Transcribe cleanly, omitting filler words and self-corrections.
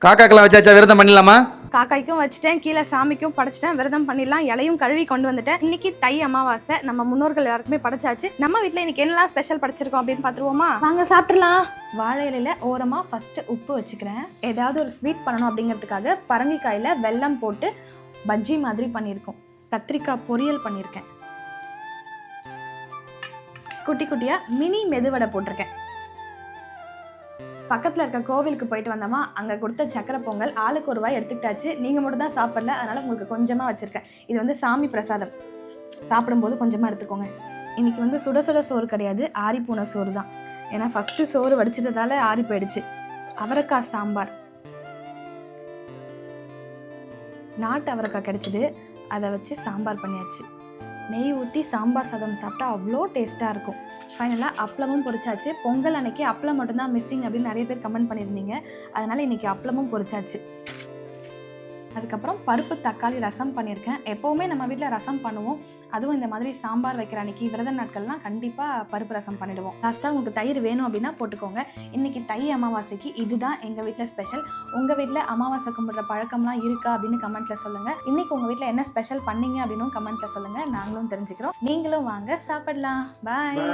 காக்காக்கெல்லாம் வச்சாச்சா? விரதம் பண்ணிடலாமா? காக்காய்க்கும் வச்சுட்டேன், கீழே சாமிக்கும் படைச்சிட்டேன். விரதம் பண்ணிடலாம். இலையும் கழுவி கொண்டு வந்துட்டேன். இன்னைக்கு தை அமாவாசை. நம்ம முன்னோர்கள் எல்லாருக்குமே படைச்சாச்சு. நம்ம வீட்டில் இன்னைக்கு என்னெல்லாம் ஸ்பெஷல் படைச்சிருக்கோம் அப்படின்னு பார்த்துருவோமா? வாங்க சாப்பிட்றலாம். வாழை இலையில ஓரமாக ஃபஸ்ட்டு உப்பு வச்சுக்கிறேன். ஏதாவது ஒரு ஸ்வீட் பண்ணணும் அப்படிங்கிறதுக்காக பரங்கிக்காயில் வெல்லம் போட்டு பஜ்ஜி மாதிரி பண்ணியிருக்கோம். கத்திரிக்காய் பொரியல் பண்ணியிருக்கேன். குட்டி குட்டியாக மினி மெதுவடை போட்டிருக்கேன். பக்கத்தில் இருக்க கோவிலுக்கு போயிட்டு வந்தோமா, அங்கே கொடுத்த சக்கரை பொங்கல் ஆளுக்கு ஒரு வாய் எடுத்துக்கிட்டாச்சு. நீங்கள் மட்டும் தான் சாப்பிடல, அதனால் உங்களுக்கு கொஞ்சமாக வச்சுருக்கேன். இது வந்து சாமி பிரசாதம், சாப்பிடும்போது கொஞ்சமாக எடுத்துக்கோங்க. இன்றைக்கி சுட சுட சோறு கிடையாது, ஆறி போன சோறு தான். ஏன்னா ஃபஸ்ட்டு சோறு வடிச்சிட்டதால ஆறி போயிடுச்சு. அவரைக்காய் சாம்பார், நாட்டு அவரைக்காய் கிடச்சிது, அதை வச்சு சாம்பார் பண்ணியாச்சு. நெய் ஊற்றி சாம்பார் சாதம் சாப்பிட்டா அவ்வளோ டேஸ்ட்டாக இருக்கும். ஃபைனலாக அப்பளமும் பொரிச்சாச்சு. பொங்கல் அன்னைக்கு அப்பளம் மட்டும்தான் மிஸ்ஸிங் அப்படின்னு நிறைய பேர் கமெண்ட் பண்ணியிருந்தீங்க. அதனால் இன்றைக்கி அப்பளமும் பொரிச்சாச்சு. அதுக்கப்புறம் பருப்பு தக்காளி ரசம் பண்ணியிருக்கேன். எப்போவுமே நம்ம வீட்டில் ரசம் பண்ணுவோம். அதுவும் இந்த மாதிரி சாம்பார் வைக்கிற அன்றைக்கி விரத நாட்கள்லாம் கண்டிப்பாக பருப்பு ரசம் பண்ணிவிடுவோம். லாஸ்ட்டாக உங்களுக்கு தயிர் வேணும் அப்படின்னா போட்டுக்கோங்க. இன்றைக்கி தை அமாவாசைக்கு இதுதான் எங்கள் வீட்டில் ஸ்பெஷல். உங்கள் வீட்டில் அமாவாசை கும்பிட்ற பழக்கம்லாம் இருக்கா அப்படின்னு கமெண்ட்டில் சொல்லுங்கள். இன்றைக்கி உங்கள் வீட்டில் என்ன ஸ்பெஷல் பண்ணீங்க அப்படின்னு கமெண்ட்டில் சொல்லுங்கள். நாங்களும் தெரிஞ்சுக்கிறோம். நீங்களும் வாங்க சாப்பிடலாம். பாய்.